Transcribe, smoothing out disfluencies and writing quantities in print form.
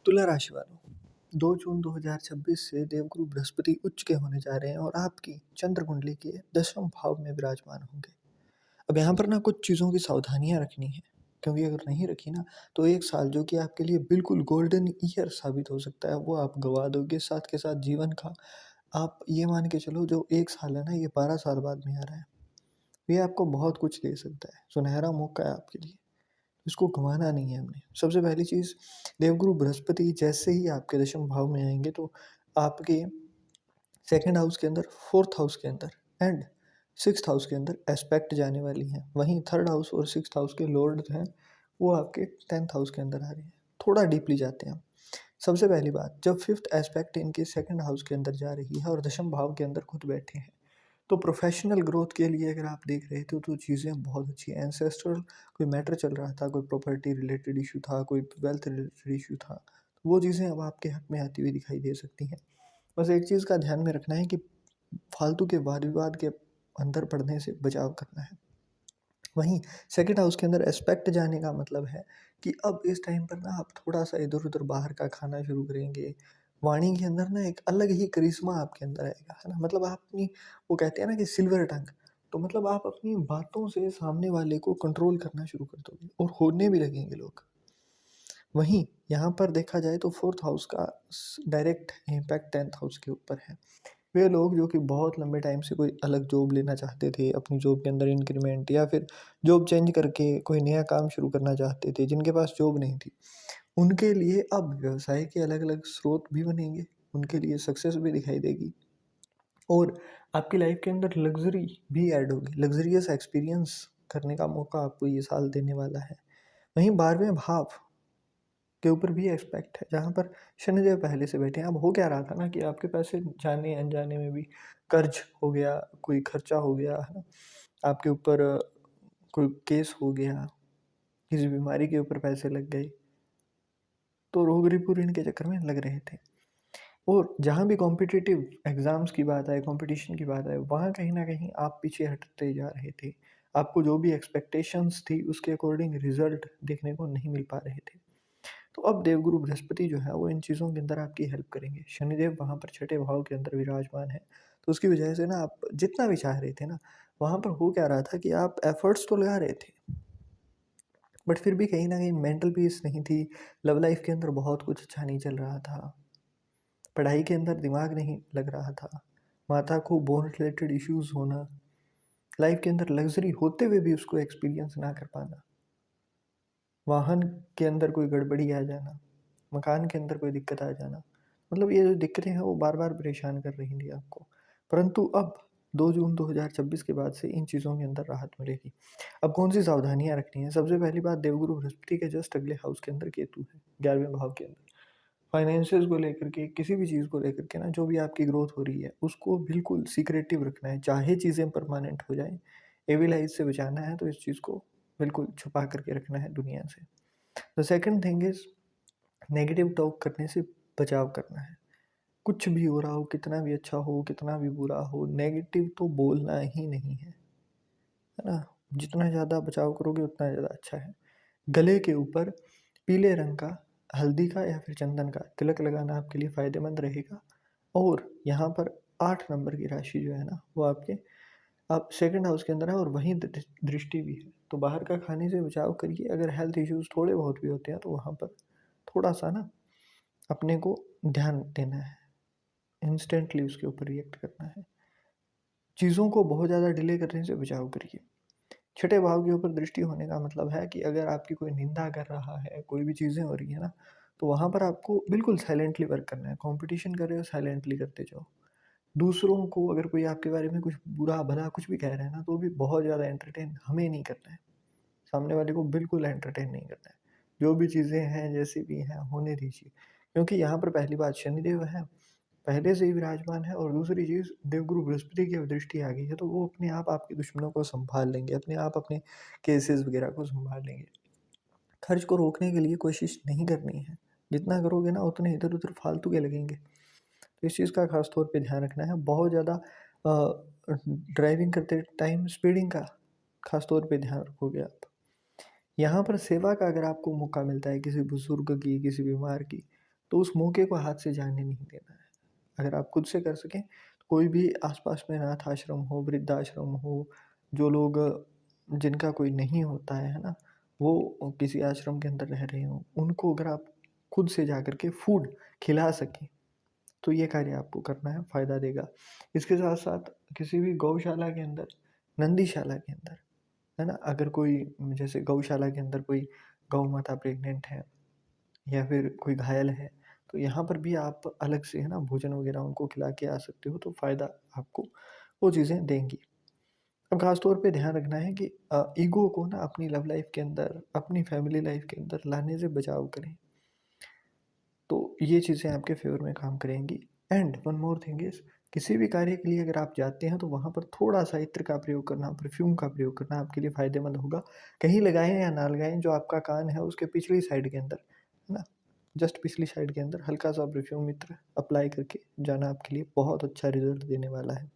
तुला राशि वालों, 2 जून 2026 से देवगुरु बृहस्पति उच्च के होने जा रहे हैं और आपकी चंद्र कुंडली के 10वें भाव में विराजमान होंगे। अब यहाँ पर ना कुछ चीज़ों की सावधानियाँ रखनी है, क्योंकि अगर नहीं रखी ना तो 1 साल जो कि आपके लिए बिल्कुल गोल्डन ईयर साबित हो सकता है, वो आप गँवा दोगे। साथ के साथ जीवन का आप ये मान के चलो, जो 1 साल है ना, ये 12 साल बाद में आ रहा है। ये आपको बहुत कुछ दे सकता है, सुनहरा मौका है आपके लिए। इसको गँवाना नहीं है हमने। सबसे पहली चीज़, देवगुरु बृहस्पति जैसे ही आपके दशम भाव में आएँगे तो आपके सेकंड हाउस के अंदर, फोर्थ हाउस के अंदर एंड सिक्स्थ हाउस के अंदर एस्पेक्ट जाने वाली हैं। वहीं थर्ड हाउस और सिक्स्थ हाउस के लॉर्ड हैं, वो आपके 10th हाउस के अंदर आ रहे हैं। थोड़ा डीपली जाते हैं हम। सबसे पहली बात, जब फिफ्थ एस्पेक्ट इनके सेकंड हाउस के अंदर जा रही है और दशम भाव के अंदर खुद बैठे हैं, तो प्रोफेशनल ग्रोथ के लिए अगर आप देख रहे थे तो चीज़ें बहुत अच्छी हैं। एंसेस्ट्रल कोई मैटर चल रहा था, कोई प्रॉपर्टी रिलेटेड इशू था, कोई वेल्थ रिलेटेड इशू था, तो वो चीज़ें अब आपके हक में आती हुई दिखाई दे सकती हैं। बस एक चीज़ का ध्यान में रखना है कि फालतू के वाद विवाद के अंदर पड़ने से बचाव करना है। वहीं सेकंड हाउस के अंदर एस्पेक्ट जाने का मतलब है कि अब इस टाइम पर ना आप थोड़ा-सा इधर-उधर बाहर का खाना शुरू करेंगे। वाणी के अंदर ना एक अलग ही करिश्मा आपके अंदर आएगा, है ना? मतलब आप अपनी, वो कहते हैं ना कि सिल्वर टंग, तो मतलब आप अपनी बातों से सामने वाले को कंट्रोल करना शुरू कर दोगे और होने भी लगेंगे लोग। वहीं यहाँ पर देखा जाए तो फोर्थ हाउस का डायरेक्ट इम्पैक्ट 10th हाउस के ऊपर है। वे लोग जो कि बहुत लंबे टाइम से कोई अलग जॉब लेना चाहते थे, अपनी जॉब के अंदर इंक्रीमेंट या फिर जॉब चेंज करके कोई नया काम शुरू करना चाहते थे, जिनके पास जॉब नहीं थी, उनके लिए अब व्यवसाय के अलग-अलग स्रोत भी बनेंगे, उनके लिए सक्सेस भी दिखाई देगी और आपकी लाइफ के अंदर लग्ज़री भी ऐड होगी। लग्ज़रियस एक्सपीरियंस करने का मौका आपको ये साल देने वाला है। वहीं 12वें भाव के ऊपर भी एस्पेक्ट है, जहाँ पर शनिदेव पहले से बैठे हैं। अब हो क्या रहा था ना कि आपके पैसे जाने-अनजाने में भी कर्ज हो गया, कोई खर्चा हो गया, है ना? आपके ऊपर कोई केस हो गया, किसी बीमारी के ऊपर पैसे लग गए, तो रोग-ऋण ऋण के चक्कर में लग रहे थे। और जहाँ भी कॉम्पिटिटिव एग्ज़ाम्स की बात आए, कॉम्पिटिशन की बात आए, वहाँ कहीं न कहीं आप पीछे हटते जा रहे थे। आपको जो भी एक्सपेक्टेशंस थी, उसके अकॉर्डिंग रिज़ल्ट देखने को नहीं मिल पा रहे थे। तो अब देवगुरु बृहस्पति जो है वो इन चीज़ों के अंदर आपकी हेल्प करेंगे। शनिदेव वहाँ पर छठे भाव के अंदर विराजमान है, तो उसकी वजह से ना आप जितना भी चाह रहे थे ना, वहाँ पर हो क्या रहा था कि आप एफ़र्ट्स तो लगा रहे थे, बट फिर भी कहीं न कहीं मेंटल पीस नहीं थी। लव लाइफ़ के अंदर बहुत कुछ अच्छा नहीं चल रहा था, पढ़ाई के अंदर दिमाग नहीं लग रहा था, माता को बोन रिलेटेड इश्यूज़ होना, लाइफ़ के अंदर लग्ज़री होते हुए भी उसको एक्सपीरियंस ना कर पाना, वाहन के अंदर कोई गड़बड़ी आ जाना, मकान के अंदर कोई दिक्कत आ जाना, मतलब ये जो दिक्कतें हैं वो बार-बार परेशान कर रही थी आपको। परंतु अब 2 जून 2026 के बाद से इन चीज़ों के अंदर राहत मिलेगी। अब कौन-सी सावधानियाँ रखनी है? सबसे पहली बात, देवगुरु बृहस्पति के जस्ट अगले हाउस के अंदर केतु है, 11वें भाव के अंदर। फाइनेंसेस को लेकर के, किसी भी चीज़ को लेकर के ना, जो भी आपकी ग्रोथ हो रही है, उसको बिल्कुल सीक्रेटिव रखना है, चाहे चीज़ें परमानेंट हो जाएँ। एविल आइज़ से बचाना है तो इस चीज़ को बिल्कुल छुपा करके रखना है दुनिया से। The second thing is, negative talk करने से बचाव करना है। कुछ भी हो रहा हो, कितना भी अच्छा हो, कितना भी बुरा हो, नेगेटिव तो बोलना ही नहीं है ना? जितना ज़्यादा बचाव करोगे उतना ज़्यादा अच्छा है। गले के ऊपर पीले रंग का, हल्दी का या फिर चंदन का तिलक लगाना आपके लिए फ़ायदेमंद रहेगा और यहाँ पर 8 नंबर की राशि जो है ना, वो आपके आप सेकंड हाउस के अंदर है और वहीं दृष्टि भी है। तो बाहर का खाने से बचाव करिए। अगर हेल्थ इश्यूज़ थोड़े बहुत भी होते हैं तो वहाँ पर थोड़ा-सा ना अपने को ध्यान देना है, इंस्टेंटली उसके ऊपर रिएक्ट करना है। चीज़ों को बहुत ज़्यादा डिले करने से बचाव करिए। छठे भाव के ऊपर दृष्टि होने का मतलब है कि अगर आपकी कोई निंदा कर रहा है, कोई भी चीज़ें हो रही है ना, तो वहाँ पर आपको बिल्कुल साइलेंटली वर्क करना है। कॉम्पिटिशन कर रहे हो, साइलेंटली करते जाओ। दूसरों को अगर कोई आपके बारे में कुछ बुरा-भला कुछ भी कह रहा है ना, तो भी बहुत ज़्यादा एंटरटेन हमें नहीं करना है। सामने वाले को बिल्कुल एंटरटेन नहीं करना है। जो भी चीज़ें हैं, जैसी भी हैं, होने दीजिए। क्योंकि यहाँ पर पहली बात, शनिदेव हैं, पहले से ही विराजमान है और दूसरी चीज़, देवगुरु बृहस्पति की अब दृष्टि आ गई है, तो वो अपने आप आपके दुश्मनों को सँभाल लेंगे, अपने आप अपने केसेज़ वग़ैरह को सँभाल लेंगे। खर्च को रोकने के लिए कोशिश नहीं करनी है। जितना करोगे ना, उतने इधर-उधर फालतू के लगेंगे। तो इस चीज़ का ख़ास तौर पे ध्यान रखना है। बहुत ज़्यादा ड्राइविंग करते टाइम स्पीडिंग का ख़ास तौर पे ध्यान रखोगे आप। यहाँ पर सेवा का अगर आपको मौका मिलता है किसी बुज़ुर्ग की, किसी बीमार की, तो उस मौके को हाथ से जाने नहीं देना है। अगर आप खुद से कर सकें, तो कोई भी आस-पास में अनाथ आश्रम हो, वृद्धाश्रम हो, जो लोग जिनका कोई नहीं होता है ना? वो किसी आश्रम के अंदर रह रहे हों, उनको अगर आप खुद से जाकर के फूड खिला सकें, तो ये कार्य आपको करना है, फ़ायदा देगा। इसके साथ-साथ किसी भी गौशाला के अंदर, नंदीशाला के अंदर, है ना? अगर कोई जैसे गौशाला के अंदर कोई गौ माता प्रेग्नेंट है या फिर कोई घायल है, तो यहाँ पर भी आप अलग से है ना भोजन वगैरह उनको खिला के आ सकते हो, तो फ़ायदा आपको वो चीज़ें देंगी। अब ख़ास तौर पे ध्यान रखना है कि ईगो को ना अपनी लव लाइफ़ के अंदर, अपनी फैमिली लाइफ़ के अंदर लाने से बचाव करें। तो ये चीज़ें आपके फ़ेवर में काम करेंगी। And one more thing is, किसी भी कार्य के लिए अगर आप जाते हैं तो वहाँ पर थोड़ा-सा इत्र का प्रयोग करना, परफ्यूम का प्रयोग करना आपके लिए फ़ायदेमंद होगा। कहीं लगाएँ या ना लगाएँ, जो आपका कान है उसके पिछली साइड के अंदर, है ना? जस्ट पिछली साइड के अंदर हल्का-सा परफ्यूम इत्र अप्लाई करके जाना आपके लिए बहुत अच्छा रिज़ल्ट देने वाला है।